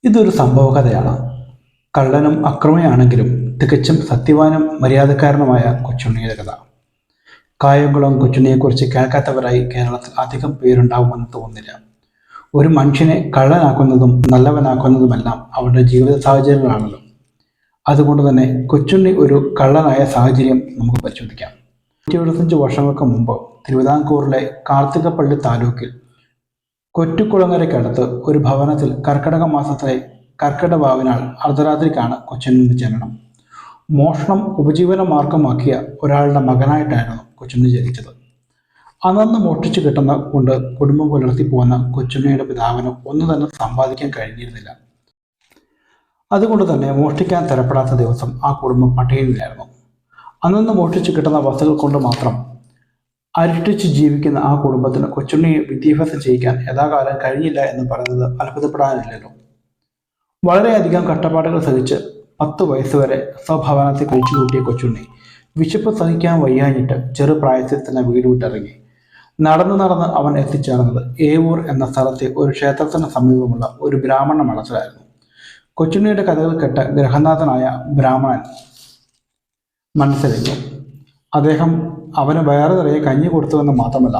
ഇതൊരു സംഭവകഥയാണ്. കള്ളനും അക്രമിയാണെങ്കിലും തികച്ചും സത്യവാനും മര്യാദക്കാരനുമായ കൊച്ചുണ്ണിയുടെ കഥ. കായംകുളം കൊച്ചുണ്ണിയെക്കുറിച്ച് കേൾക്കാത്തവരായി കേരളത്തിൽ അധികം പേരുണ്ടാവുമെന്ന് തോന്നുന്നില്ല. ഒരു മനുഷ്യനെ കള്ളനാക്കുന്നതും നല്ലവനാക്കുന്നതുമെല്ലാം അവരുടെ ജീവിത സാഹചര്യങ്ങളാണല്ലോ. അതുകൊണ്ട് തന്നെ കൊച്ചുണ്ണി ഒരു കള്ളനായ സാഹചര്യം നമുക്ക് പരിശോധിക്കാം. 175 വർഷങ്ങൾക്ക് മുമ്പ് തിരുവിതാംകൂറിലെ കാർത്തികപ്പള്ളി താലൂക്കിൽ കൊറ്റുകുളങ്ങരയ്ക്കടുത്ത് ഒരു ഭവനത്തിൽ കർക്കിടക മാസത്തിലെ കർക്കിടവാവിനാൽ അർദ്ധരാത്രിക്കാണ് കൊച്ചുണ്ണിയുടെ ജനനം. മോഷണം ഉപജീവന മാർഗമാക്കിയ ഒരാളുടെ മകനായിട്ടായിരുന്നു കൊച്ചുണ്ണി ജനിച്ചത്. അന്നന്ന് മോഷ്ടിച്ചു കിട്ടുന്ന കൊണ്ട് കുടുംബം പുലർത്തി പോകുന്ന കൊച്ചുണ്ണിയുടെ പിതാവിന് ഒന്നും തന്നെ സമ്പാദിക്കാൻ കഴിഞ്ഞിരുന്നില്ല. അതുകൊണ്ട് തന്നെ മോഷ്ടിക്കാൻ തരപ്പെടാത്ത ദിവസം ആ കുടുംബം പട്ടിണിയിലായിരുന്നു. അന്നന്ന് മോഷ്ടിച്ചു കിട്ടുന്ന വസ്തുക്കൾ കൊണ്ട് മാത്രം അരിഷ്ടിച്ച് ജീവിക്കുന്ന ആ കുടുംബത്തിന് കൊച്ചുണ്ണിയെ വിദ്യാഭ്യാസം ചെയ്യിക്കാൻ യഥാകാലം കഴിഞ്ഞില്ല എന്ന് പറയുന്നത് അത്ഭുതപ്പെടാനില്ലല്ലോ. വളരെയധികം കഷ്ടപ്പാടുകൾ സഹിച്ച് 10 വയസ്സുവരെ സ്വഭവനത്തിൽ കഴിച്ചു കൂട്ടിയ കൊച്ചുണ്ണി വിശപ്പ് സഹിക്കാൻ വയ്യാഞ്ഞിട്ട് ചെറുപ്രായത്തിൽ തന്നെ വീട് വിട്ടിറങ്ങി. നടന്ന് അവൻ എത്തിച്ചേർന്നത് ഏവൂർ എന്ന സ്ഥലത്തെ ഒരു ക്ഷേത്രത്തിന് സമീപമുള്ള ഒരു ബ്രാഹ്മണ മഠത്തിലായിരുന്നു. കൊച്ചുണ്ണിയുടെ കഥകൾ കേട്ട ഗ്രഹനാഥനായ ബ്രാഹ്മണൻ മനസ്സിലാക്കി. അദ്ദേഹം അവന് വയറ് നിറയെ കഞ്ഞി കൊടുത്തുവെന്ന് മാത്രമല്ല,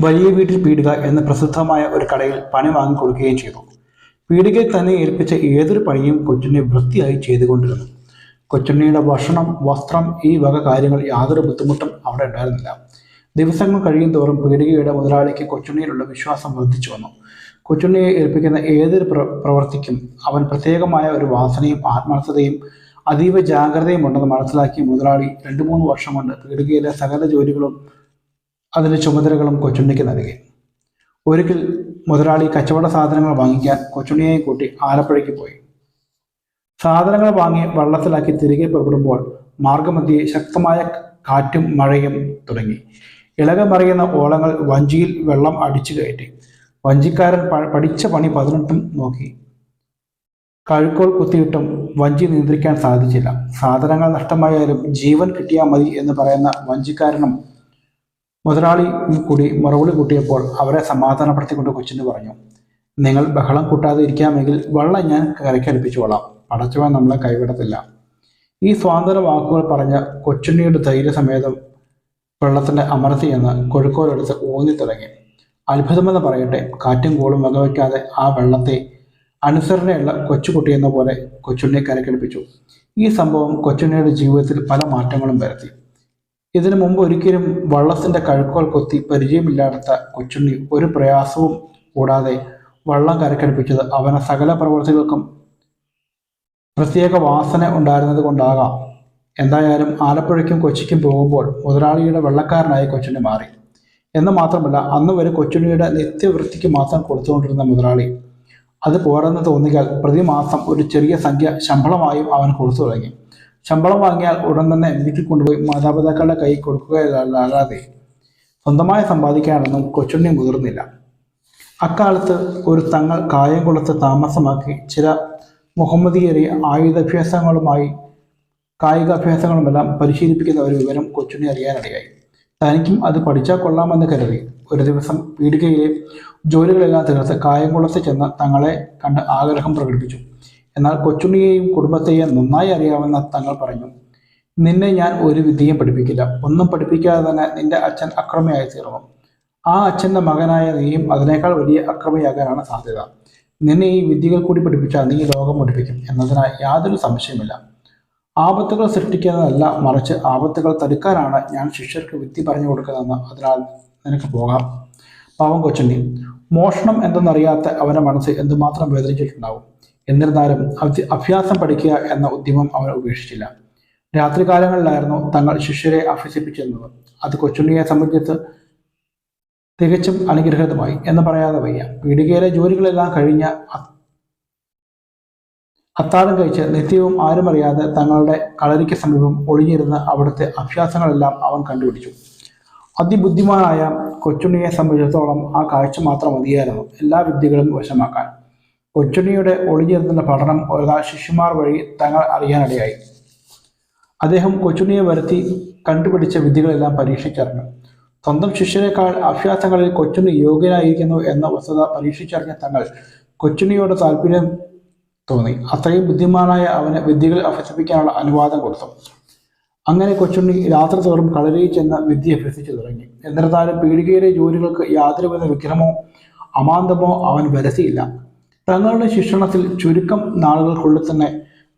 വലിയ വീട്ടിൽ പീടിക എന്ന പ്രസിദ്ധമായ ഒരു കടയിൽ പണി വാങ്ങിക്കൊടുക്കുകയും ചെയ്തു. പീടികയിൽ തന്നെ ഏൽപ്പിച്ച ഏതൊരു പണിയും കൊച്ചുണ്ണി വൃത്തിയായി ചെയ്തുകൊണ്ടിരുന്നു. കൊച്ചുണ്ണിയുടെ ഭക്ഷണം, വസ്ത്രം, ഈ വക കാര്യങ്ങൾ യാതൊരു ബുദ്ധിമുട്ടും അവിടെ ഉണ്ടായിരുന്നില്ല. ദിവസങ്ങൾ കഴിയും തോറും പീടികയുടെ മുതലാളിക്ക് കൊച്ചുണ്ണിയിലുള്ള വിശ്വാസം വർദ്ധിച്ചു വന്നു. കൊച്ചുണ്ണിയെ ഏൽപ്പിക്കുന്ന ഏതൊരു പ്രവൃത്തിക്കും അവൻ പ്രത്യേകമായ ഒരു വാസനയും ആത്മാർത്ഥതയും അതീവ ജാഗ്രതയും ഉണ്ടെന്ന് മനസ്സിലാക്കി മുതലാളി 2-3 വർഷം കൊണ്ട് പീടികയിലെ സകല ജോലികളും അതിൻ്റെ ചുമതലകളും കൊച്ചുണ്ണിക്ക് നൽകി. ഒരിക്കൽ മുതലാളി കച്ചവട സാധനങ്ങൾ വാങ്ങിക്കാൻ കൊച്ചുണ്ണിയെയും കൂട്ടി ആലപ്പുഴയ്ക്ക് പോയി. സാധനങ്ങൾ വാങ്ങി വള്ളത്തിലാക്കി തിരികെ പുറപ്പെടുമ്പോൾ മാർഗമധ്യേ ശക്തമായ കാറ്റും മഴയും തുടങ്ങി. ഇളകമറിയുന്ന ഓളങ്ങൾ വഞ്ചിയിൽ വെള്ളം അടിച്ചു കയറ്റി. വഞ്ചിക്കാരൻ പഠിച്ച പണി 18 നോക്കി. കഴുക്കോൾ കുത്തിയിട്ടും വഞ്ചി നിയന്ത്രിക്കാൻ സാധിച്ചില്ല. സാധനങ്ങൾ നഷ്ടമായാലും ജീവൻ കിട്ടിയാൽ മതി എന്ന് പറയുന്ന വഞ്ചിക്കാരനും മുതലാളി കൂടി മറുപടി കൂട്ടിയപ്പോൾ അവരെ സമാധാനപ്പെടുത്തിക്കൊണ്ട് കൊച്ചിന് പറഞ്ഞു, നിങ്ങൾ ബഹളം കൂട്ടാതെ ഇരിക്കാമെങ്കിൽ വള്ളം ഞാൻ കരയ്ക്കടുപ്പിച്ചോളാം. പടച്ചവൻ നമ്മളെ കൈവിടത്തില്ല. ഈ സ്വാതന്ത്ര്യ വാക്കുകൾ പറഞ്ഞ കൊച്ചുണ്ണിയുടെ ധൈര്യസമേതം വെള്ളത്തിൻ്റെ അമർത്തി എന്ന് കൊഴുക്കോലെടുത്ത് ഊന്നി തുടങ്ങി. അത്ഭുതമെന്ന് പറയട്ടെ, കാറ്റും കോളും വകവയ്ക്കാതെ ആ വെള്ളത്തെ അനുസരണയുള്ള കൊച്ചുകുട്ടിയെന്ന പോലെ കൊച്ചുണ്ണിയെ കരയ്ക്കടുപ്പിച്ചു. ഈ സംഭവം കൊച്ചുണ്ണിയുടെ ജീവിതത്തിൽ പല മാറ്റങ്ങളും വരുത്തി. ഇതിനു മുമ്പ് ഒരിക്കലും വള്ളത്തിൻ്റെ കഴുക്കോൽ കൊത്തി പരിചയമില്ലാത്ത കൊച്ചുണ്ണി ഒരു പ്രയാസവും കൂടാതെ വള്ളം കരയ്ക്കടുപ്പിച്ചത് അവന് സകല പ്രവൃത്തികൾക്കും പ്രത്യേക വാസന ഉണ്ടായിരുന്നത് കൊണ്ടാകാം. എന്തായാലും ആലപ്പുഴയ്ക്കും കൊച്ചിക്കും പോകുമ്പോൾ മുതലാളിയുടെ വെള്ളക്കാരനായി കൊച്ചുണ്ണി മാറി. എന്ന് മാത്രമല്ല, അന്ന് വരെ കൊച്ചുണ്ണിയുടെ നിത്യവൃത്തിക്ക് മാത്രം കൊടുത്തുകൊണ്ടിരുന്ന മുതലാളി അത് പോരെന്ന് തോന്നിയാൽ പ്രതിമാസം ഒരു ചെറിയ സംഖ്യ ശമ്പളമായും അവൻ കൊടുത്തു തുടങ്ങി. ശമ്പളം വാങ്ങിയാൽ ഉടൻ തന്നെ വീട്ടിൽ കൊണ്ടുപോയി മാതാപിതാക്കളുടെ കൈ കൊടുക്കുകയല്ലാതെ സ്വന്തമായി സമ്പാദിക്കാനൊന്നും കൊച്ചുണ്ണി മുതിർന്നില്ല. അക്കാലത്ത് ഒരു തങ്ങൾ കായംകുളത്ത് താമസമാക്കി ചില മുഹമ്മദീയരെ ആയുധാഭ്യാസങ്ങളുമായി കായികാഭ്യാസങ്ങളുമെല്ലാം പരിശീലിപ്പിക്കുന്ന ഒരു വിവരം കൊച്ചുണ്ണി അറിയാനിടയായി. തനിക്കും അത് പഠിച്ചാൽ കൊള്ളാമെന്ന് കരുതി ഒരു ദിവസം പീടികയിലെ ജോലികളെല്ലാം തീർത്ത് കായംകുളത്ത് ചെന്ന് തങ്ങളെ കണ്ട് ആഗ്രഹം പ്രകടിപ്പിച്ചു. എന്നാൽ കൊച്ചുണ്ണിയെയും കുടുംബത്തെയും നന്നായി അറിയാമെന്ന തങ്ങൾ പറഞ്ഞു, നിന്നെ ഞാൻ ഒരു വിദ്യയും പഠിപ്പിക്കില്ല. ഒന്നും പഠിപ്പിക്കാതെ തന്നെ നിന്റെ അച്ഛൻ അക്രമിയായി തീർന്നു. ആ അച്ഛൻ്റെ മകനായ നീയും അതിനേക്കാൾ വലിയ അക്രമിയാകാനാണ് സാധ്യത. നിന്നെ ഈ വിദ്യകൾ കൂടി പഠിപ്പിച്ചാൽ നീ ലോകം പഠിപ്പിക്കും എന്നതിനായി യാതൊരു സംശയമില്ല. ആപത്തുകൾ സൃഷ്ടിക്കുന്നതല്ല, മറിച്ച് ആപത്തുകൾ തടുക്കാനാണ് ഞാൻ ശിഷ്യർക്ക് വിദ്യ പറഞ്ഞു കൊടുക്കുന്നതെന്ന്. അതിനാൽ നിനക്ക് പോകാം. പാവം കൊച്ചുണ്ണി. മോഷണം എന്തെന്നറിയാത്ത അവൻ്റെ മനസ്സ് എന്തുമാത്രം വേദനിച്ചിട്ടുണ്ടാവും. എന്നിരുന്നാലും അഭ്യാസം പഠിക്കുക എന്ന ഉദ്യമം അവൻ ഉപേക്ഷിച്ചില്ല. രാത്രികാലങ്ങളിലായിരുന്നു തങ്ങൾ ശിഷ്യരെ അഭ്യസിപ്പിച്ചിരുന്നത്. അത് കൊച്ചുണ്ണിയെ സംബന്ധിച്ച് തികച്ചും അനുഗ്രഹീതമായി എന്ന് പറയാതെ വയ്യ. പീടികയിലെ ജോലികളെല്ലാം കഴിഞ്ഞ അത്താഴം കഴിച്ച് നിത്യവും ആരും അറിയാതെ തങ്ങളുടെ കളരിക്ക് സമീപം ഒളിഞ്ഞിരുന്ന് അവിടുത്തെ അഭ്യാസങ്ങളെല്ലാം അവൻ കണ്ടുപിടിച്ചു. അതിബുദ്ധിമാനായ കൊച്ചുണ്ണിയെ സംബന്ധിച്ചിടത്തോളം ആ കാഴ്ച മാത്രം മതിയായിരുന്നു എല്ലാ വിദ്യകളും വശമാക്കാൻ. കൊച്ചുണ്ണിയുടെ ഒളിഞ്ഞിരുന്ന പഠനം ഒരുനാൾ ശിഷ്യന്മാർ വഴി തങ്ങൾ അറിയാനിടയായി. അദ്ദേഹം കൊച്ചുണ്ണിയെ വരുത്തി കണ്ടുപിടിച്ച വിദ്യകളെല്ലാം പരീക്ഷിച്ചറിഞ്ഞു. സ്വന്തം ശിഷ്യരെക്കാൾ അഭ്യാസങ്ങളിൽ കൊച്ചുണ്ണി യോഗ്യനായിരിക്കുന്നു എന്ന വസ്തുത പരീക്ഷിച്ചറിഞ്ഞ തങ്ങൾ കൊച്ചുണ്ണിയോട് താല്പര്യം തോന്നി. അത്രയും ബുദ്ധിമാനായ അവന് വിദ്യകൾ അഭ്യസിപ്പിക്കാനുള്ള അനുവാദം കൊടുത്തു. അങ്ങനെ കൊച്ചുണ്ണി രാത്രി തോറും കളരിയിൽ ചെന്ന് വിദ്യ അഭ്യസിച്ചു തുടങ്ങി. എന്നിരുന്നാലും പീടികയിലെ ജോലികൾക്ക് യാതൊരുവിധ വിഗ്രഹമോ അമാന്തമോ അവൻ വരുത്തിയില്ല. തങ്ങളുടെ ശിക്ഷണത്തിൽ ചുരുക്കം നാളുകൾക്കുള്ളിൽ തന്നെ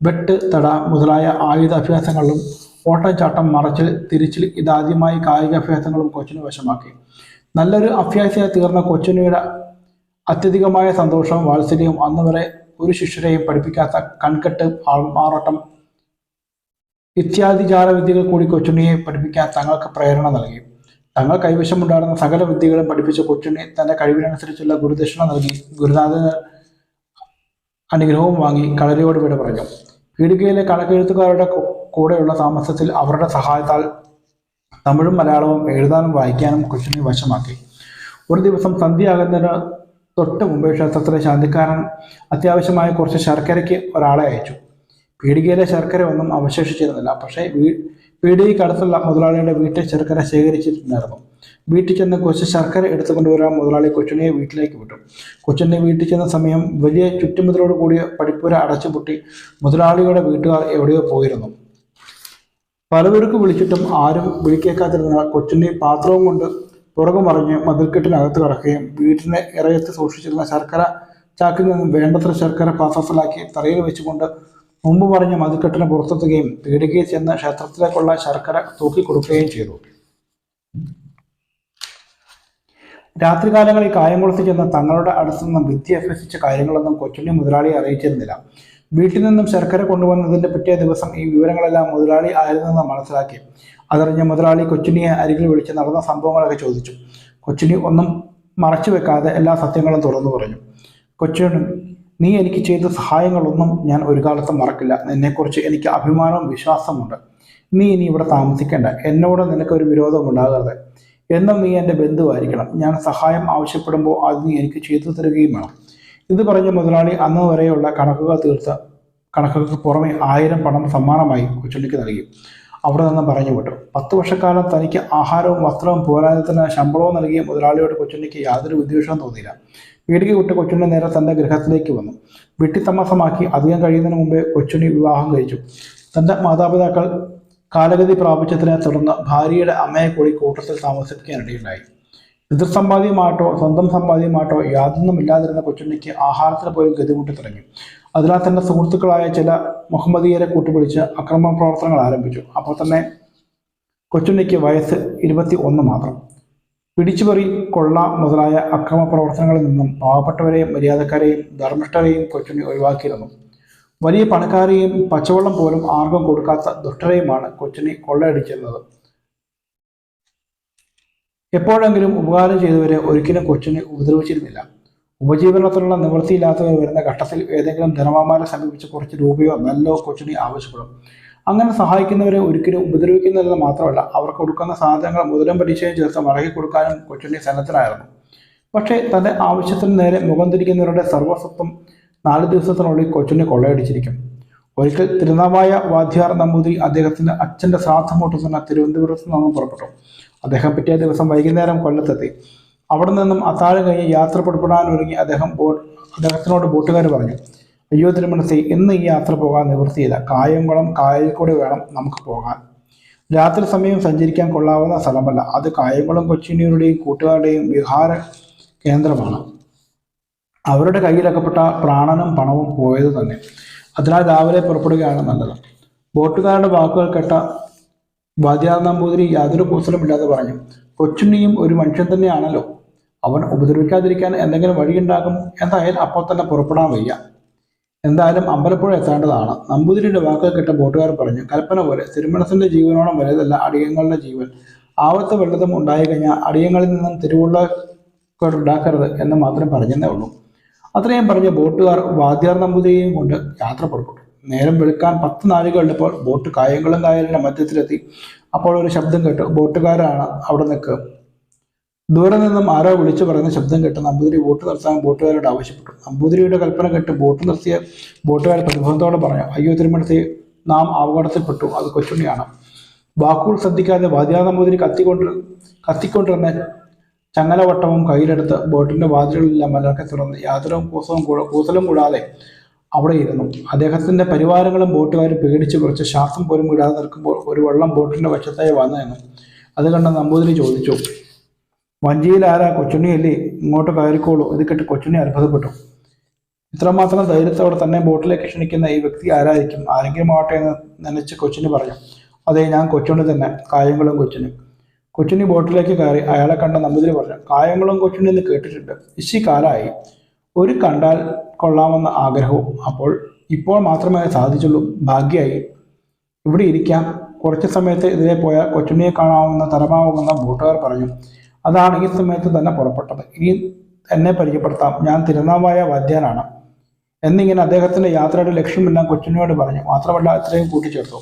വെട്ട്, തട മുതലായ ആയുധാഭ്യാസങ്ങളും ഓട്ടംചാട്ടം, മറച്ചിൽ, തിരിച്ചിൽ ഇതാദ്യമായി കായികാഭ്യാസങ്ങളും കൊച്ചിന് വശമാക്കി. നല്ലൊരു അഭ്യാസിയായി തീർന്ന കൊച്ചുണ്ണിയുടെ അത്യധികമായ സന്തോഷവും വാത്സല്യവും അന്നുവരെ ഒരു ശിഷ്യരെയും പഠിപ്പിക്കാത്ത കൺകെട്ട്, ആൾമാറാട്ടം ഇത്യാദി ജാലവിദ്യകൾ കൂടി കൊച്ചുണ്ണിയെ പഠിപ്പിക്കാൻ തങ്ങൾക്ക് പ്രേരണ നൽകി. തങ്ങൾ കൈവശമുണ്ടായിരുന്ന സകല വിദ്യകളും പഠിപ്പിച്ച കൊച്ചുണ്ണി തന്റെ കഴിവിനനുസരിച്ചുള്ള ഗുരുദക്ഷിണ നൽകി ഗുരുനാഥന് അനുഗ്രഹവും വാങ്ങി കളരിയോട് വിട പറഞ്ഞു. പീടികയിലെ കണക്കെഴുത്തുകാരുടെ കൂടെയുള്ള താമസത്തിൽ അവരുടെ സഹായത്താൽ തമിഴും മലയാളവും എഴുതാനും വായിക്കാനും കൊച്ചുണ്ണി വശമാക്കി. ഒരു ദിവസം സന്ധ്യയാകുന്നതിന് തൊട്ട് മുമ്പേ ക്ഷേത്രത്തിലെ ശാന്തിക്കാരൻ അത്യാവശ്യമായ കുറച്ച് ശർക്കരയ്ക്ക് ഒരാളെ അയച്ചു. പീടികയിലെ ശർക്കര ഒന്നും അവശേഷിച്ചിരുന്നില്ല. പക്ഷേ പീടികയ്ക്ക് അടുത്തുള്ള മുതലാളിയുടെ വീട്ടിൽ ശർക്കര ശേഖരിച്ചിട്ടുണ്ടായിരുന്നു. വീട്ടിൽ ചെന്ന് കുറച്ച് ശർക്കര എടുത്തുകൊണ്ടുവരാൻ മുതലാളി കൊച്ചുണ്ണിയെ വീട്ടിലേക്ക് വിട്ടു. കൊച്ചുണ്ണി വീട്ടിൽ ചെന്ന സമയം വലിയ ചുറ്റുമുതലോട് കൂടിയ പടിപ്പുര അടച്ചുപൂട്ടി മുതലാളിയുടെ വീട്ടുകാർ എവിടെയോ പോയിരുന്നു. പലവർക്ക് വിളിച്ചിട്ടും ആരും വിളിക്കേക്കാതിരുന്ന കൊച്ചുണ്ണി പാത്രവും കൊണ്ട് പുറകു മറിഞ്ഞ് മതിൽക്കെട്ടിനകത്ത് കടക്കുകയും വീട്ടിന് ഇറയത്ത് സൂക്ഷിച്ചിരുന്ന ശർക്കര ചാക്കിൽ നിന്നും വേണ്ടത്ര ശർക്കര പാത്രത്തിലാക്കി തറയിൽ വെച്ചുകൊണ്ട് മുമ്പ് പറഞ്ഞ മതിൽക്കെട്ടിന് പുറത്തെത്തുകയും പീടികയിൽ ചെന്ന് ക്ഷേത്രത്തിലേക്കുള്ള ശർക്കര തൂക്കിക്കൊടുക്കുകയും ചെയ്തു. രാത്രികാലങ്ങളിൽ കായംകുളത്ത് ചെന്ന് തങ്ങളുടെ അടുത്തു നിന്നും വിദ്യ അഭ്യസിച്ച കാര്യങ്ങളൊന്നും കൊച്ചുണ്ണി മുതലാളിയെ അറിയിച്ചിരുന്നില്ല. വീട്ടിൽ നിന്നും ശർക്കര കൊണ്ടുവന്നതിന്റെ പിറ്റേ ദിവസം ഈ വിവരങ്ങളെല്ലാം മുതലാളി ആയിരുന്നെന്ന് മനസ്സിലാക്കി. അതറിഞ്ഞ മുതലാളി കൊച്ചുണ്ണിയെ അരികിൽ വിളിച്ച് നടന്ന സംഭവങ്ങളൊക്കെ ചോദിച്ചു. കൊച്ചുണ്ണി ഒന്നും മറച്ചു വെക്കാതെ എല്ലാ സത്യങ്ങളും തുറന്നു പറഞ്ഞു. കൊച്ചുണ്ണി, നീ എനിക്ക് ചെയ്ത സഹായങ്ങളൊന്നും ഞാൻ ഒരു കാലത്തും മറക്കില്ല. നിന്നെക്കുറിച്ച് എനിക്ക് അഭിമാനവും വിശ്വാസമുണ്ട്. നീ ഇനി ഇവിടെ താമസിക്കേണ്ട. എന്നോട് നിനക്കൊരു വിരോധം ഉണ്ടാകരുത്. എന്നും നീ എൻ്റെ ബന്ധുവായിരിക്കണം. ഞാൻ സഹായം ആവശ്യപ്പെടുമ്പോൾ അത് നീ എനിക്ക് ചെയ്തു തരികയും വേണം. ഇത് പറഞ്ഞ മുതലാളി അന്ന് വരെയുള്ള കണക്കുകൾ തീർത്ത് കണക്കുകൾക്ക് പുറമെ 1000 പണം സമ്മാനമായി കൊച്ചുണ്ണിക്ക് നൽകി. അവിടെ നിന്ന് പറഞ്ഞു വിട്ടു. 10 വർഷക്കാലം തനിക്ക് ആഹാരവും വസ്ത്രവും പോരായത്തിന് ശമ്പളവും നൽകിയ മുതലാളിയോട് കൊച്ചുണ്ണിക്ക് യാതൊരു വിദ്വേഷവും തോന്നിയില്ല. പീടിക വിട്ട് കൊച്ചുണ്ണി നേരെ തന്റെ ഗൃഹത്തിലേക്ക് വന്നു. വീട്ടിത്താമസമാക്കി അധികം കഴിയുന്നതിന് മുമ്പേ കൊച്ചുണ്ണി വിവാഹം കഴിച്ചു. തന്റെ മാതാപിതാക്കൾ കാലഗതി പ്രാപിച്ചതിനെ തുടർന്ന് ഭാര്യയുടെ അമ്മയെ കൂടി കൂട്ടത്തിൽ താമസിപ്പിക്കാനിടയുണ്ടായി. പിതൃസമ്പാദ്യമായിട്ടോ സ്വന്തം സമ്പാദ്യമായിട്ടോ യാതൊന്നും ഇല്ലാതിരുന്ന കൊച്ചുണ്ണിക്ക് ആഹാരത്തിന് പോലും ഗതിമുട്ടി തുടങ്ങി. അതിനാൽ തന്റെ സുഹൃത്തുക്കളായ ചില മുഹമ്മദീയരെ കൂട്ടുപിടിച്ച് അക്രമ പ്രവർത്തനങ്ങൾ ആരംഭിച്ചു. അപ്പോൾ തന്നെ കൊച്ചുണ്ണിക്ക് വയസ്സ് 21 മാത്രം. പിടിച്ചുപറി, കൊള്ള മുതലായ അക്രമ പ്രവർത്തനങ്ങളിൽ നിന്നും പാവപ്പെട്ടവരെയും മര്യാദക്കാരെയും ധർമ്മിഷ്ഠരെയും കൊച്ചുണ്ണി ഒഴിവാക്കിയിരുന്നു. വലിയ പണക്കാരെയും പച്ചവെള്ളം പോലും ആർക്കും കൊടുക്കാത്ത ദുഷ്ടരെയുമാണ് കൊച്ചുണ്ണി കൊള്ളയടിച്ചിരുന്നത്. എപ്പോഴെങ്കിലും ഉപകാരം ചെയ്തവരെ ഒരിക്കലും കൊച്ചുണ്ണി ഉപദ്രവിച്ചിരുന്നില്ല. ഉപജീവനത്തിനുള്ള നിവൃത്തിയില്ലാത്തവർ വരുന്ന ഘട്ടത്തിൽ ഏതെങ്കിലും ധനവാന്മാരെ സമീപിച്ച് കുറച്ച് രൂപയോ നെല്ലോ കൊച്ചുണ്ണി ആവശ്യപ്പെടും. അങ്ങനെ സഹായിക്കുന്നവരെ ഒരിക്കലും ഉപദ്രവിക്കുന്നില്ലെന്ന് മാത്രമല്ല, അവർക്ക് കൊടുക്കുന്ന സാധനങ്ങൾ മുതലും പരീക്ഷയും ചേർത്ത് മടക്കി കൊടുക്കാനും കൊച്ചുണ്ണി സന്നദ്ധനായിരുന്നു. പക്ഷേ തന്റെ ആവശ്യത്തിന് നേരെ മുഖം തിരിക്കുന്നവരുടെ സർവസ്വത്വം 4 ദിവസത്തിനുള്ളിൽ കൊച്ചുണ്ണി കൊള്ളയടിച്ചിരിക്കും. ഒരിക്കൽ തിരുനാവായ വാദ്യാർ നമ്പൂതിരി അദ്ദേഹത്തിന്റെ അച്ഛന്റെ ശ്രാദ്ധമൂട്ടത്തിന് തിരുവനന്തപുരത്ത് നിന്നും പുറപ്പെട്ടു. അദ്ദേഹം പിറ്റേ ദിവസം വൈകുന്നേരം കൊല്ലത്തെത്തി. അവിടെ നിന്നും അത്താഴം കഴിഞ്ഞ് യാത്ര പുറപ്പെടാനൊരുങ്ങി അദ്ദേഹത്തിനോട് ബോട്ടുകാർ പറഞ്ഞു, അയ്യോ തിരുമനസി, ഇന്ന് ഈ യാത്ര പോകാൻ നിവൃത്തിയില്ല. കായംകുളം കായലിൽ കൂടെ വേണം നമുക്ക് പോകാൻ. രാത്രി സമയം സഞ്ചരിക്കാൻ കൊള്ളാവുന്ന സ്ഥലമല്ല അത്. കായംകുളം കൊച്ചുണ്ണിയുടെയും കൂട്ടുകാരുടെയും വിഹാര കേന്ദ്രമാണ്. അവരുടെ കയ്യിലകപ്പെട്ട പ്രാണനും പണവും പോയത് തന്നെ. അതിനാൽ രാവിലെ പുറപ്പെടുകയാണ് നല്ലത്. ബോട്ടുകാരുടെ വാക്കുകൾ കേട്ട വാദ്യാർ നമ്പൂതിരി യാതൊരു കൂസലുമില്ലാതെ പറഞ്ഞു, കൊച്ചുണ്ണിയും ഒരു മനുഷ്യൻ തന്നെയാണല്ലോ. അവൻ ഉപദ്രവിക്കാതിരിക്കാൻ എന്തെങ്കിലും വഴിയുണ്ടാകും. എന്തായാലും അപ്പോൾ തന്നെ പുറപ്പെടാൻ വയ്യ. എന്തായാലും അമ്പലപ്പുഴ എത്തേണ്ടതാണ്. നമ്പൂതിരിയുടെ വാക്കുകൾ കേട്ട ബോട്ടുകാർ പറഞ്ഞു, കൽപ്പന പോലെ. തിരുമനസിന്റെ ജീവനോളം വലുതല്ല അടിയങ്ങളുടെ ജീവൻ. ആവത്ത് വല്ലതും ഉണ്ടായി കഴിഞ്ഞാൽ അടിയങ്ങളിൽ നിന്നും തിരുവുള്ളക്കേടുണ്ടാക്കരുത് എന്ന് മാത്രം പറഞ്ഞതേ ഉള്ളൂ. അത്രയും പറഞ്ഞ ബോട്ടുകാർ വാദ്യാർ നമ്പൂതിരിയെയും കൊണ്ട് യാത്ര പുറപ്പെട്ടു. നേരം വെളുക്കാൻ 10 നാഴികയുള്ളപ്പോൾ ബോട്ട് കായംകുളം കായലിന്റെ മധ്യത്തിലെത്തി. അപ്പോൾ ഒരു ശബ്ദം കേട്ടു. ബോട്ടുകാരാണ് അവിടെ നിൽക്കുക. ദൂരെ നിന്നും ആരോ വിളിച്ചു പറയുന്ന ശബ്ദം കേട്ട് നമ്പൂതിരി ബോട്ട് നിർത്താൻ ബോട്ടുകാരോട് ആവശ്യപ്പെട്ടു. നമ്പൂതിരിയുടെ കൽപ്പന കേട്ട് ബോട്ട് നിർത്തിയ ബോട്ടുകാർ പ്രതിബന്ധത്തോടെ പറഞ്ഞു, അയ്യോ തിരുമനസി, നാം അപകടത്തിൽപ്പെട്ടു. അത് കൊച്ചുണ്ണിയാണ്. വാക്കുകൾ ശ്രദ്ധിക്കാതെ വാദ്യാർ നമ്പൂതിരി കത്തിക്കൊണ്ടിരുന്ന ചങ്ങലവട്ടവും കയ്യിലെടുത്ത് ബോട്ടിന്റെ വാതിലുകളെല്ലാം മലർക്കെ തുറന്ന് യാതൊരു കൂസലും കൂടാതെ അവിടെ ഇരുന്നു. അദ്ദേഹത്തിന്റെ പരിവാരങ്ങളും ബോട്ടുകാരും പേടിച്ച് കുറച്ച് ശ്വാസം പോലും വിടാതെ നിൽക്കുമ്പോൾ ഒരു വെള്ളം ബോട്ടിന്റെ വശത്തായി വന്നു നിന്നു. അത് കണ്ട നമ്പൂതിരി ചോദിച്ചു, വഞ്ചിയിൽ ആരാ? കൊച്ചുണ്ണിയല്ലേ? ഇങ്ങോട്ട് കയറിക്കോളൂ. ഇത് കേട്ട് കൊച്ചുണ്ണി അത്ഭുതപ്പെട്ടു. ഇത്രമാത്രം ധൈര്യത്തോടെ തന്നെ ബോട്ടിലേക്ക് ക്ഷണിക്കുന്ന ഈ വ്യക്തി ആരായിരിക്കും? ആരെങ്കിലും ആവട്ടെ എന്ന് നനച്ച് കൊച്ചുണ്ണി പറഞ്ഞു. അതെ, ഞാൻ കൊച്ചുണ്ണി തന്നെ, കായംകുളം കൊച്ചുണ്ണി. കൊച്ചുണ്ണി ബോട്ടിലേക്ക് കയറി. അയാളെ കണ്ട നമ്പൂതിരി പറഞ്ഞു, കായംകുളം കൊച്ചുണ്ണി എന്ന് കേട്ടിട്ടുണ്ട്. ഇശി കാലമായി. ഒരു കണ്ടാൽ കൊള്ളാമെന്ന ആഗ്രഹവും ഇപ്പോൾ മാത്രമേ സാധിച്ചുള്ളൂ. ഭാഗ്യമായി. ഇവിടെ ഇരിക്കാം. കുറച്ച് സമയത്ത് ഇതിലെ പോയാൽ കൊച്ചുണ്ണിയെ കാണാവുന്ന തരമാവുമെന്ന ബോട്ടുകാർ പറഞ്ഞു. അതാണ് ഈ സമയത്ത് തന്നെ പുറപ്പെട്ടത്. ഇനി എന്നെ പരിചയപ്പെടുത്താം. ഞാൻ തിരുനാവായ വാദ്യാനാണ് എന്നിങ്ങനെ അദ്ദേഹത്തിന്റെ യാത്രയുടെ ലക്ഷ്യമെല്ലാം കൊച്ചുണ്ണിയോട് പറഞ്ഞു. മാത്രമല്ല ഇത്രയും കൂട്ടിച്ചേർത്തു,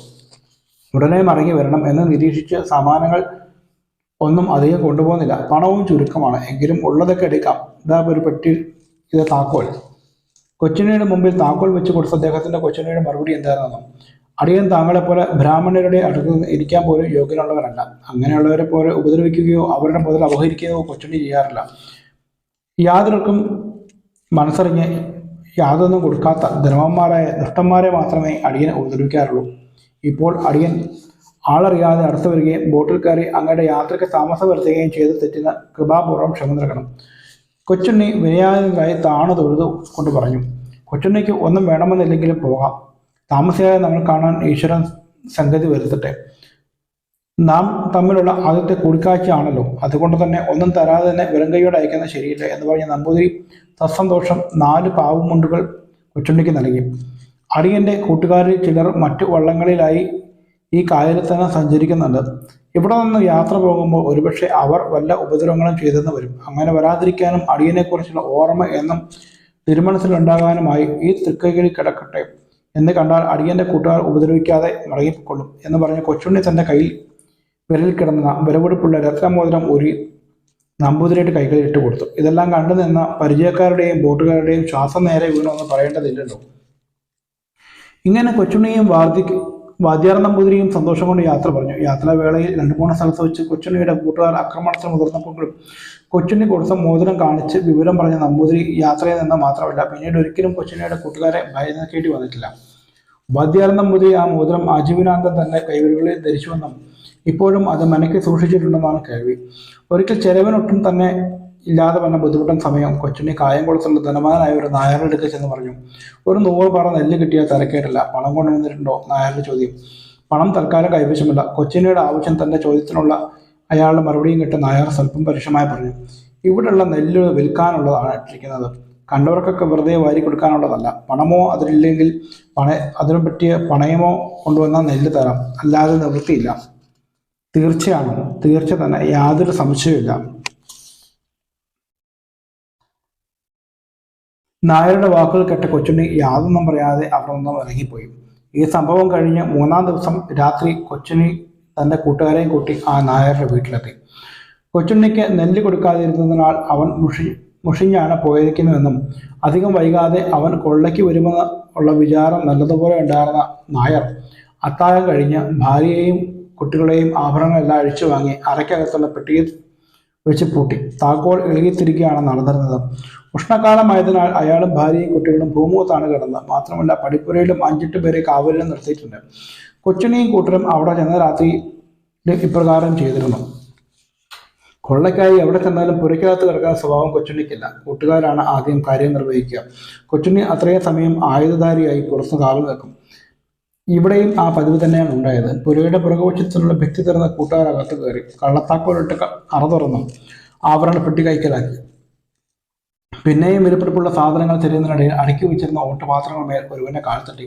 ഉടനെ മടങ്ങി വരണം എന്ന് നിരീക്ഷിച്ച് സാമാനങ്ങൾ ഒന്നും അധികം കൊണ്ടുപോകുന്നില്ല. പണവും ചുരുക്കമാണ്. എങ്കിലും ഉള്ളതൊക്കെ എടുക്കാം. ഇതാ ഒരു പെട്ടി, ഇത് താക്കോൽ. കൊച്ചുണ്ണിയുടെ മുമ്പിൽ താക്കോൽ വെച്ച് കൊടുത്ത അദ്ദേഹത്തിന്റെ കൊച്ചുണ്ണിയുടെ മറുപടി എന്തായിരുന്നു? അടിയൻ താങ്കളെപ്പോലെ ബ്രാഹ്മണരുടെ അടുത്ത് ഇരിക്കാൻ പോലും യോഗ്യനുള്ളവരല്ല. അങ്ങനെയുള്ളവരെ പോലെ ഉപദ്രവിക്കുകയോ അവരുടെ മുതൽ അപഹരിക്കുകയോ കൊച്ചുണ്ണി ചെയ്യാറില്ല. യാതൊരുക്കും മനസ്സറിഞ്ഞ് യാതൊന്നും കൊടുക്കാത്ത ധർമ്മന്മാരായ ദുഷ്ടന്മാരെ മാത്രമേ അടിയനെ ഉപദ്രവിക്കാറുള്ളൂ. ഇപ്പോൾ അടിയൻ ആളറിയാതെ അടുത്തു വരികയും ബോട്ടിൽ കയറി അങ്ങയുടെ യാത്രയ്ക്ക് താമസം വരുത്തുകയും ചെയ്ത് തെറ്റിന് കൃപാപൂർവ്വം ക്ഷമ നൽകണം. കൊച്ചുണ്ണി വിനയാനന്ദായി താണു തൊഴുതു കൊണ്ട് പറഞ്ഞു, കൊച്ചുണ്ണിക്ക് ഒന്നും വേണമെന്നില്ലെങ്കിലും പോകാം. താമസിയാതെ നമ്മൾ കാണാൻ ഈശ്വരൻ സംഗതി വരുത്തട്ടെ. നാം തമ്മിലുള്ള ആദ്യത്തെ കൂടിക്കാഴ്ചയാണല്ലോ. അതുകൊണ്ട് തന്നെ ഒന്നും തരാതെ തന്നെ വെറുങ്കൈയോടെ അയക്കുന്നത് ശരിയില്ല എന്ന് പറഞ്ഞ നമ്പൂതിരി സസന്തോഷം 4 പാവുമുണ്ടുകൾ കൊച്ചുണ്ണിക്ക് നൽകി. അടിയന്റെ കൂട്ടുകാരിൽ ചിലർ മറ്റു വള്ളങ്ങളിലായി ഈ കായലിൽ തന്നെ സഞ്ചരിക്കുന്നുണ്ട്. ഇവിടെ നിന്ന് യാത്ര പോകുമ്പോൾ ഒരുപക്ഷെ അവർ വല്ല ഉപദ്രവങ്ങളും ചെയ്തെന്ന് വരും. അങ്ങനെ വരാതിരിക്കാനും അടിയനെക്കുറിച്ചുള്ള ഓർമ്മ എന്നും തിരുമനസ്സിലുണ്ടാകാനുമായി ഈ തൃക്കൈകളിൽ കിടക്കട്ടെ. എന്ന് കണ്ടാൽ അടിയന്റെ കൂട്ടുകാർ ഉപദ്രവിക്കാതെ മടങ്ങിക്കൊള്ളും എന്ന് പറഞ്ഞ് കൊച്ചുണ്ണി തന്റെ കയ്യിൽ വിരലിൽ കിടന്ന വിലപിടിപ്പുള്ള രത്നമോതിരം ഒരു നമ്പൂതിരിയുടെ കൈകളിൽ ഇട്ട് കൊടുത്തു. ഇതെല്ലാം കണ്ടു നിന്ന പരിചയക്കാരുടെയും ബോട്ടുകാരുടെയും ശ്വാസം നേരെ വീണമെന്ന് പറയേണ്ടതില്ലല്ലോ. ഇങ്ങനെ കൊച്ചുണ്ണിയും വാദ്യാർ നമ്പൂതിരിയും സന്തോഷം കൊണ്ട് യാത്ര പറഞ്ഞു. യാത്രാവേളയിൽ 2-3 സ്ഥലത്ത് വെച്ച് കൊച്ചുണ്ണിയുടെ കൂട്ടുകാർ ആക്രമണത്തിന് മുതിർന്നപ്പോഴും കൊച്ചുണ്ണി കൊടുത്ത മോതിരം കാണിച്ച് വിവരം പറഞ്ഞ നമ്പൂതിരി യാത്രയിൽ നിന്ന് മാത്രമല്ല പിന്നീട് ഒരിക്കലും കൊച്ചുണ്ണിയുടെ കൂട്ടുകാരെ ഭയക്കേണ്ടി വന്നിട്ടില്ല. വാദ്യാർ നമ്പൂതിരി ആ മോതിരം ആജീവനാന്തം തന്നെ കൈവിരകളിൽ ധരിച്ചുവെന്നും ഇപ്പോഴും അത് മനയ്ക്ക് സൂക്ഷിച്ചിട്ടുണ്ടെന്നാണ് കേൾവി. ഒരിക്കൽ ചെലവിനൊട്ടും തന്നെ ഇല്ലാതെ വന്ന ബുദ്ധിമുട്ടുന്ന സമയം കൊച്ചുണ്ണി കായംകുളത്തുള്ള ധനവാനായ ഒരു നായരുടെ അടുക്കൽ ചെന്ന് പറഞ്ഞു, ഒരു 100 പറ നെല്ല് കിട്ടിയാൽ തരക്കേട്ടില്ല. പണം കൊണ്ടുവന്നിട്ടുണ്ടോ? നായരുടെ ചോദ്യം. പണം തൽക്കാലം കൈവശമില്ല. കൊച്ചുണ്ണിയുടെ ആവശ്യം തന്റെ ചോദ്യത്തിനുള്ള അയാളുടെ മറുപടിയും കേട്ട് നായർ സ്വല്പം പരുഷമായി പറഞ്ഞു, ഇവിടെയുള്ള നെല്ല് വിൽക്കാനുള്ളതാണ് ഇട്ടിരിക്കുന്നത്. കണ്ടവർക്കൊക്കെ വെറുതെ വാരി കൊടുക്കാനുള്ളതല്ല. പണമോ അതിലില്ലെങ്കിൽ അതിനെ പറ്റിയ പണയമോ കൊണ്ടുവന്നാൽ നെല്ല് തരാം, അല്ലാതെ നിവൃത്തിയില്ല. തീർച്ചയാണോ? തീർച്ച തന്നെ, യാതൊരു സംശയമില്ല. നായരുടെ വാക്കുകൾ കേട്ട കൊച്ചുണ്ണി യാതൊന്നും പറയാതെ അവിടെ നിന്നും ഇറങ്ങിപ്പോയി. ഈ സംഭവം കഴിഞ്ഞ് 3-ാം ദിവസം രാത്രി കൊച്ചുണ്ണി തന്റെ കൂട്ടുകാരെയും കൂട്ടി ആ നായരുടെ വീട്ടിലെത്തി. കൊച്ചുണ്ണിക്ക് നെല്ല് കൊടുക്കാതിരുന്നതിനാൽ അവൻ മുഷിഞ്ഞാണ് പോയിരിക്കുന്നുവെന്നും അധികം വൈകാതെ അവൻ കൊള്ളയ്ക്ക് വരുമെന്ന് ഉള്ള വിചാരം നല്ലതുപോലെ ഉണ്ടായിരുന്ന നായർ അത്താഴം കഴിഞ്ഞ് ഭാര്യയെയും കുട്ടികളെയും ആഭരണങ്ങളെല്ലാം അഴിച്ചു വാങ്ങി അരയ്ക്കകത്തുള്ള പെട്ടിയിൽ വെച്ച് പൂട്ടി. താക്കോൽ ഇളകിത്തിരിക്കുകയാണ് നടന്നിരുന്നത്. ഉഷ്ണകാലമായതിനാൽ അയാളും ഭാര്യയും കുട്ടികളും ഭൂമുഖത്താണ് കിടന്നത്. മാത്രമല്ല പടിപ്പുരയിലും 5-8 പേരെ കാവലിലും നിർത്തിയിട്ടുണ്ട്. കൊച്ചുണ്ണിയും കൂട്ടരും അവിടെ ചെന്ന രാത്രി ഇപ്രകാരം ചെയ്തിരുന്നു. കൊള്ളയ്ക്കായി എവിടെ ചെന്നാലും പുരയ്ക്കകത്ത് കിടക്കുന്ന സ്വഭാവം കൊച്ചുണ്ണിക്കില്ല. കൂട്ടുകാരാണ് ആദ്യം കാര്യം നിർവഹിക്കുക. കൊച്ചുണ്ണി അത്രയും സമയം ആയുധധാരിയായി പുറത്ത് കാവൽ നിൽക്കും. ഇവിടെയും ആ പതിവ് തന്നെയാണ് ഉണ്ടായത്. പുരയുടെ പുറകുവശത്തിലുള്ള ഭിത്തി തുറന്ന കൂട്ടുകാരകത്ത് കയറി കള്ളത്താക്കോലിട്ട് അറ തുറന്നു ആഭരണ പെട്ടി കൈക്കലാക്കി. പിന്നെയും വിലപിടിപ്പുള്ള സാധനങ്ങൾ തിരയുന്നതിനിടയിൽ അടുക്കി വെച്ചിരുന്ന ഓട്ടുപാത്രങ്ങൾ മേൽ ഒരുവന്റെ കാൽത്തട്ടി.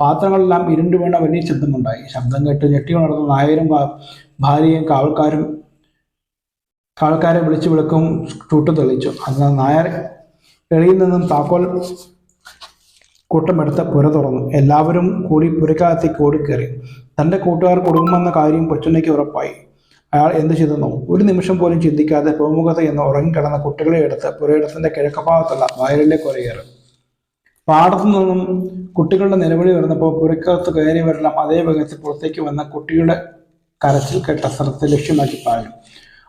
പാത്രങ്ങളെല്ലാം ഇരുണ്ടു വീണ വലിയ ശബ്ദമുണ്ടായി. ശബ്ദം കേട്ട് ഞെട്ടി ഉണർന്ന നായരും ഭാര്യയും കാവൽക്കാരെ വിളിച്ചു വിളക്കും ചൂട്ടു തെളിച്ചു. അന്ന് നായർ എളിയിൽ നിന്നും താക്കോൽ കൂട്ടമെടുത്ത് പുര തുറന്നു. എല്ലാവരും കൂടി പുരക്കകത്തേക്ക് ഓടിക്കേറി. തന്റെ കൂട്ടുകാർ കൊടുക്കുമെന്ന കാര്യം കൊച്ചുണ്ണിക്ക് ഉറപ്പായി. അയാൾ എന്ത് ചെയ്തെന്നോ? ഒരു നിമിഷം പോലും ചിന്തിക്കാതെ പൂമുഖത്ത് എന്ന് ഉറങ്ങിക്കിടന്ന കുട്ടികളെ എടുത്ത് പുരയിടത്തിന്റെ കിഴക്കഭാഗത്തുള്ള വയലിലേക്ക് ഒരയേറി. പാടത്തു നിന്നും കുട്ടികളുടെ നിലവിളി വരുന്നപ്പോൾ പുരക്കകത്ത് കയറിയവരെല്ലാം അതേ വേഗത്തിൽ പുറത്തേക്ക് വന്ന കുട്ടിയുടെ കരച്ചിൽ കേട്ട സ്ഥലത്തെ ലക്ഷ്യമാക്കി പാഞ്ഞു.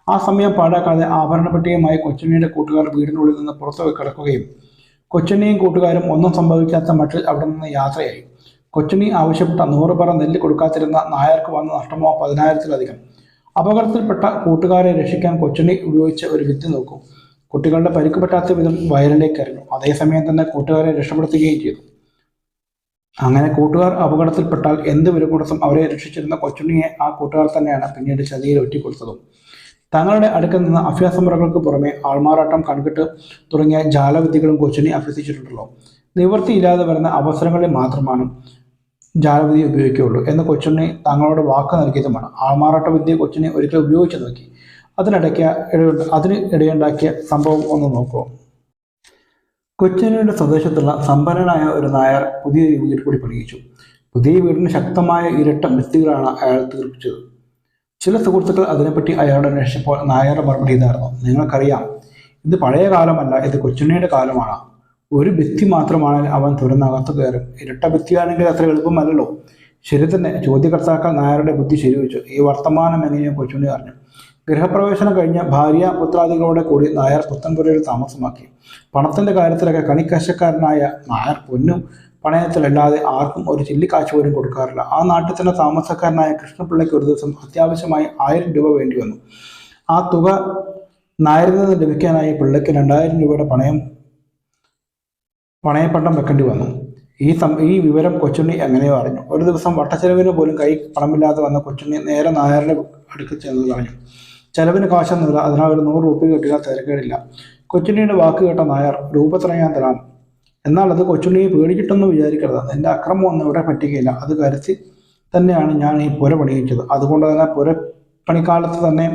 ആ സമയം പാഴാക്കാതെ ആഭരണപ്പെട്ടിയുമായി കൊച്ചുണ്ണിയുടെ കൂട്ടുകാർ വീടിനുള്ളിൽ നിന്ന് പുറത്തു കിടക്കുകയും കൊച്ചുണ്ണിയും കൂട്ടുകാരും ഒന്നും സംഭവിക്കാത്ത മട്ടിൽ അവിടെ നിന്ന് യാത്രയായി. കൊച്ചുണ്ണി ആവശ്യപ്പെട്ട 100 പറ നെല്ല് കൊടുക്കാതിരുന്ന നായർക്ക് വന്ന നഷ്ടമോ 10,000-ത്തിലധികം. അപകടത്തിൽപ്പെട്ട കൂട്ടുകാരെ രക്ഷിക്കാൻ കൊച്ചുണ്ണി ഉപയോഗിച്ച ഒരു വിദ്യ നോക്കൂ. കുട്ടികളുടെ പരിക്ക് പറ്റാത്ത വിധം വയലിലേക്ക് എറിഞ്ഞു. അതേസമയം തന്നെ കൂട്ടുകാരെ രക്ഷപ്പെടുത്തുകയും ചെയ്തു. അങ്ങനെ കൂട്ടുകാർ അപകടത്തിൽപ്പെട്ടാൽ എന്ത് വില കൊടുത്തും അവരെ രക്ഷിച്ചിരുന്ന കൊച്ചുണ്ണിയെ ആ കൂട്ടുകാർ തന്നെയാണ് പിന്നീട് ചതിയിൽ ഒറ്റിക്കൊടുത്തതും. തങ്ങളുടെ അടുക്കൽ നിന്ന് അഭ്യാസമുറകൾക്ക് പുറമെ ആൾമാറാട്ടം, കൺകെട്ട് തുടങ്ങിയ ജാലവിദ്യകളും കൊച്ചുണ്ണി അഭ്യസിച്ചിട്ടുണ്ടല്ലോ. നിവൃത്തിയില്ലാതെ വരുന്ന അവസരങ്ങളിൽ മാത്രമാണ് ജാലവിദ്യ ഉപയോഗിക്കുകയുള്ളൂ എന്ന് കൊച്ചുണ്ണി തങ്ങളോട് വാക്ക് നൽകിയതുമാണ്. ആൾമാറാട്ട വിദ്യ കൊച്ചുണ്ണി ഒരിക്കൽ ഉപയോഗിച്ചു നോക്കി. അതിന് ഇടയുണ്ടാക്കിയ സംഭവം ഒന്ന് നോക്കൂ. കൊച്ചുണ്ണിയുടെ സ്വദേശത്തുള്ള സമ്പന്നനായ ഒരു നായർ പുതിയ വീട് കൂടി പണിയിച്ചു. പുതിയ വീടിന് ശക്തമായ ഇരട്ട ഭിത്തികളാണ് അയാൾ തീർപ്പിച്ചത്. ചില സുഹൃത്തുക്കൾ അതിനെപ്പറ്റി അയാളോട് അന്വേഷിച്ചപ്പോൾ നായരുടെ മറുപടി ഇതായിരുന്നു: നിങ്ങൾക്കറിയാം, ഇത് പഴയ കാലമല്ല, ഇത് കൊച്ചുണ്ണിയുടെ കാലമാണ്. ഒരു ഭിത്തി മാത്രമാണെങ്കിൽ അവൻ തുറന്നകത്ത് കയറും. ഇരട്ട ഭിത്തിയാണെങ്കിൽ അത്ര എളുപ്പമല്ലല്ലോ. ശരി തന്നെ, ചോദ്യകർത്താക്കൾ നായരുടെ ബുദ്ധി ശരിവെച്ചു. ഈ വർത്തമാനം എങ്ങനെയോ കൊച്ചുണ്ണി അറിഞ്ഞു. ഗൃഹപ്രവേശനം കഴിഞ്ഞ ഭാര്യ പുത്രാദികളോടെ കൂടി നായർ പുത്തൻപുരയിൽ താമസമാക്കി. പണത്തിന്റെ കാര്യത്തിലൊക്കെ കണിക്കശക്കാരനായ നായർ പൊന്നും പണയത്തിലല്ലാതെ ആർക്കും ഒരു ചില്ലിക്കാശ് പോലും കൊടുക്കാറില്ല. ആ നാട്ടിൽ തന്നെ താമസക്കാരനായ കൃഷ്ണപിള്ളയ്ക്ക് ഒരു ദിവസം അത്യാവശ്യമായി 1000 രൂപ വേണ്ടി വന്നു. ആ തുക നായരിൽ നിന്ന് ലഭിക്കാനായി പിള്ളയ്ക്ക് 2000 രൂപയുടെ പണയപ്പണ്ടം വെക്കേണ്ടി വന്നു. ഈ വിവരം കൊച്ചുണ്ണി എങ്ങനെയോ അറിഞ്ഞു. ഒരു ദിവസം വട്ടച്ചെലവിന് പോലും കൈ പണമില്ലാതെ വന്ന കൊച്ചുണ്ണി നേരെ നായരുടെ അടുക്കൽ ചെന്ന് പറഞ്ഞു: ചെലവിന് കാശൊന്നുമില്ല, അതിനാൽ ഒരു 100 രൂപ കിട്ടിയാൽ തിരക്കേടില്ല. കൊച്ചുണ്ണിയുടെ വാക്ക് കേട്ട നായർ: രൂപ ഞാൻ തരാം, എന്നാൽ അത് കൊച്ചുണ്ണിയെ പേടിച്ചിട്ടൊന്നും വിചാരിക്കരുത്. എൻ്റെ അക്രമം ഒന്നും ഇവിടെ പറ്റുകയില്ല. അത് കരുതി തന്നെയാണ് ഞാൻ ഈ പുര പണിയിച്ചത്. അതുകൊണ്ട് തന്നെ പുരപ്പണിക്കാലത്ത് തന്നെ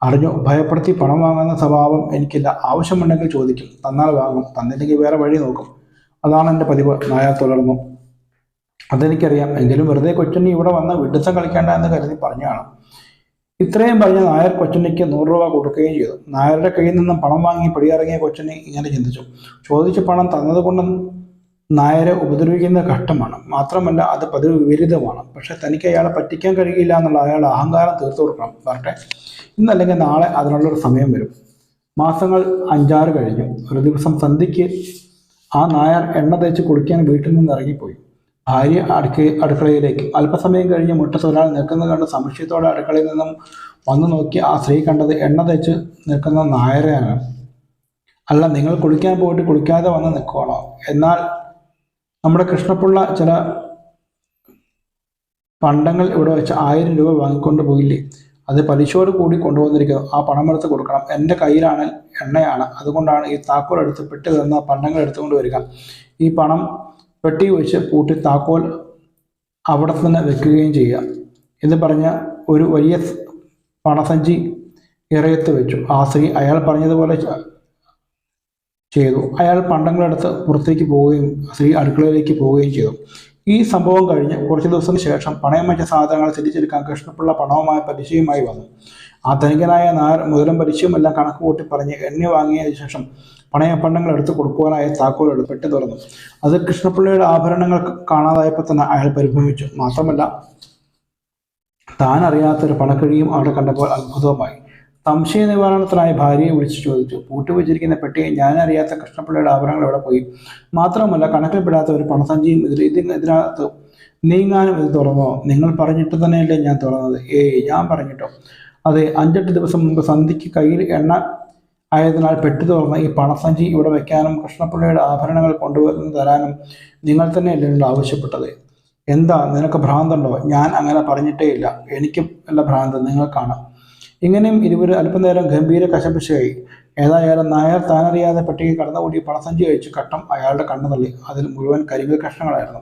അറിഞ്ഞു, ഭയപ്പെടുത്തി പണം വാങ്ങുന്ന സ്വഭാവം എനിക്കില്ല. ആവശ്യമുണ്ടെങ്കിൽ ചോദിക്കും, തന്നാൽ വാങ്ങും, തന്നില്ലെങ്കിൽ വേറെ വഴി നോക്കും. അതാണ് എൻ്റെ പതിവ്. നായർ തുടർന്നു: അതെനിക്കറിയാം, എങ്കിലും വെറുതെ കൊച്ചുണ്ണി ഇവിടെ വന്ന് വിഡിത്തം കളിക്കേണ്ട എന്ന് കരുതി പറഞ്ഞാണ്. ഇത്രയും പറഞ്ഞ നായർ കൊച്ചുണ്ണിക്ക് 100 രൂപ കൊടുക്കുകയും ചെയ്തു. നായരുടെ കയ്യിൽ നിന്നും പണം വാങ്ങി പടിയിറങ്ങിയ കൊച്ചുണ്ണി ഇങ്ങനെ ചിന്തിച്ചു: ചോദിച്ച പണം തന്നതുകൊണ്ട് നായരെ ഉപദ്രവിക്കുന്ന ഘട്ടമാണ്. മാത്രമല്ല, അത് പതിവ് വിപരീതമാണ്. പക്ഷെ തനിക്ക് അയാളെ പറ്റിക്കാൻ കഴിയില്ല എന്നുള്ള അയാളുടെ അഹങ്കാരം തീർത്തു കൊടുക്കണം. വരട്ടെ, ഇന്നല്ലെങ്കിൽ നാളെ അതിനുള്ളൊരു സമയം വരും. മാസങ്ങൾ 5-6 കഴിഞ്ഞു. ഒരു ദിവസം സന്ധ്യയ്ക്ക് ആ നായർ എണ്ണ തേച്ച് കുളിക്കാൻ വീട്ടിൽ നിന്ന് ഇറങ്ങിപ്പോയി. ഭാര്യ അടുക്കളയിലേക്ക്. അല്പസമയം കഴിഞ്ഞ് മുറ്റത്ത് ഒരാൾ നിൽക്കുന്നത് കണ്ട് സംശയത്തോടെ അടുക്കളയിൽ നിന്നും വന്നു നോക്കി ആ സ്ത്രീ കണ്ടത് എണ്ണ തേച്ച് നിൽക്കുന്ന നായരെയാണ്. അല്ല, നിങ്ങൾ കുളിക്കാൻ പോയിട്ട് കുളിക്കാതെ വന്ന് നിൽക്കുകയാണോ? എന്നാൽ നമ്മുടെ കൃഷ്ണപിള്ള ചില പണ്ടങ്ങൾ ഇവിടെ വെച്ച് 1000 രൂപ വാങ്ങിക്കൊണ്ട് പോയില്ലേ? അത് പലിശയോട് കൂടി കൊണ്ടുവന്നിരിക്കുന്നു. ആ പണമെടുത്ത് കൊടുക്കണം. എൻ്റെ കയ്യിലാണ് എണ്ണയാണ്, അതുകൊണ്ടാണ് ഈ താക്കോൽ എടുത്ത് പെട്ടി തന്ന പണ്ടങ്ങൾ എടുത്തുകൊണ്ട് വരിക. ഈ പണം പെട്ടി വെച്ച് പൂട്ടി താക്കോൽ അവിടെ തന്നെ വെക്കുകയും ചെയ്യുക എന്ന് പറഞ്ഞ ഒരു വലിയ പണസഞ്ചി ഇറയത്ത് വെച്ചു. ആ സ്ത്രീ അയാൾ പറഞ്ഞതുപോലെ ചെയ്തു. അയാൾ പണ്ടങ്ങളെടുത്ത് പുറത്തേക്ക് പോവുകയും സ്ത്രീ അടുക്കളയിലേക്ക് പോവുകയും ചെയ്തു. ഈ സംഭവം കഴിഞ്ഞ് കുറച്ച് ദിവസത്തിന് ശേഷം പണയം വെച്ച സാധനങ്ങൾ തിരിച്ചെടുക്കാൻ കൃഷ്ണപിള്ള പണവുമായി പലിശയുമായി വന്നു. ആ ധനികനായ നായർ മുതലും പലിശയുമെല്ലാം കണക്ക് കൂട്ടി പറഞ്ഞ് എണ്ണ വാങ്ങിയ ശേഷം പണയപ്പണ്ടങ്ങൾ എടുത്ത് കൊടുക്കുവാനായി താക്കോലെടുത്ത് പെട്ടി തുറന്നു. അത് കൃഷ്ണപിള്ളയുടെ ആഭരണങ്ങൾ കാണാതായപ്പോൾ തന്നെ അയാൾ പരിഭ്രമിച്ചു. മാത്രമല്ല, താൻ അറിയാത്തൊരു പണക്കിഴിയും അവിടെ കണ്ടപ്പോൾ അത്ഭുതവുമായി. സംശയ നിവാരണത്തിനായി ഭാര്യയെ വിളിച്ചു ചോദിച്ചു: പൂട്ടിവെച്ചിരിക്കുന്ന പെട്ടിയെ ഞാനറിയാത്ത കൃഷ്ണപിള്ളയുടെ ആഭരണങ്ങൾ എവിടെ പോയി? മാത്രമല്ല, കണക്കിൽപ്പെടാത്ത ഒരു പണസഞ്ചിയും ഇതിനകത്ത് നീങ്ങാനും ഇത് തുറന്നോ? നിങ്ങൾ പറഞ്ഞിട്ട് തന്നെയല്ലേ ഞാൻ തുറന്നത്? ഞാൻ പറഞ്ഞിട്ടോ? അതെ, 5-8 ദിവസം മുമ്പ് സന്ധ്യയ്ക്ക് കയ്യിൽ എണ്ണ ആയതിനാൽ പെട്ടി തുറന്ന് ഈ പണസഞ്ചി ഇവിടെ വെക്കാനും കൃഷ്ണപിള്ളയുടെ ആഭരണങ്ങൾ കൊണ്ടുവന്ന് തരാനും നിങ്ങൾ തന്നെയല്ലേ എന്നോട് ആവശ്യപ്പെട്ടത്? എന്താ, നിനക്ക് ഭ്രാന്തുണ്ടോ? ഞാൻ അങ്ങനെ പറഞ്ഞിട്ടേ ഇല്ല. എനിക്കും അല്ല ഭ്രാന്ത്, നിങ്ങൾക്കാണ്. ഇങ്ങനെയും ഇരുവരും അല്പനേരം ഗംഭീര കശപിശയായി. ഏതായാലും നായർ താനറിയാതെ പെട്ടിക്ക് കടന്നുകൂടി പണസഞ്ചി അയച്ചു കട്ടം അയാളുടെ കണ്ണു തള്ളി. അതിൽ മുഴുവൻ കരിങ്കൽ കഷ്ണങ്ങളായിരുന്നു.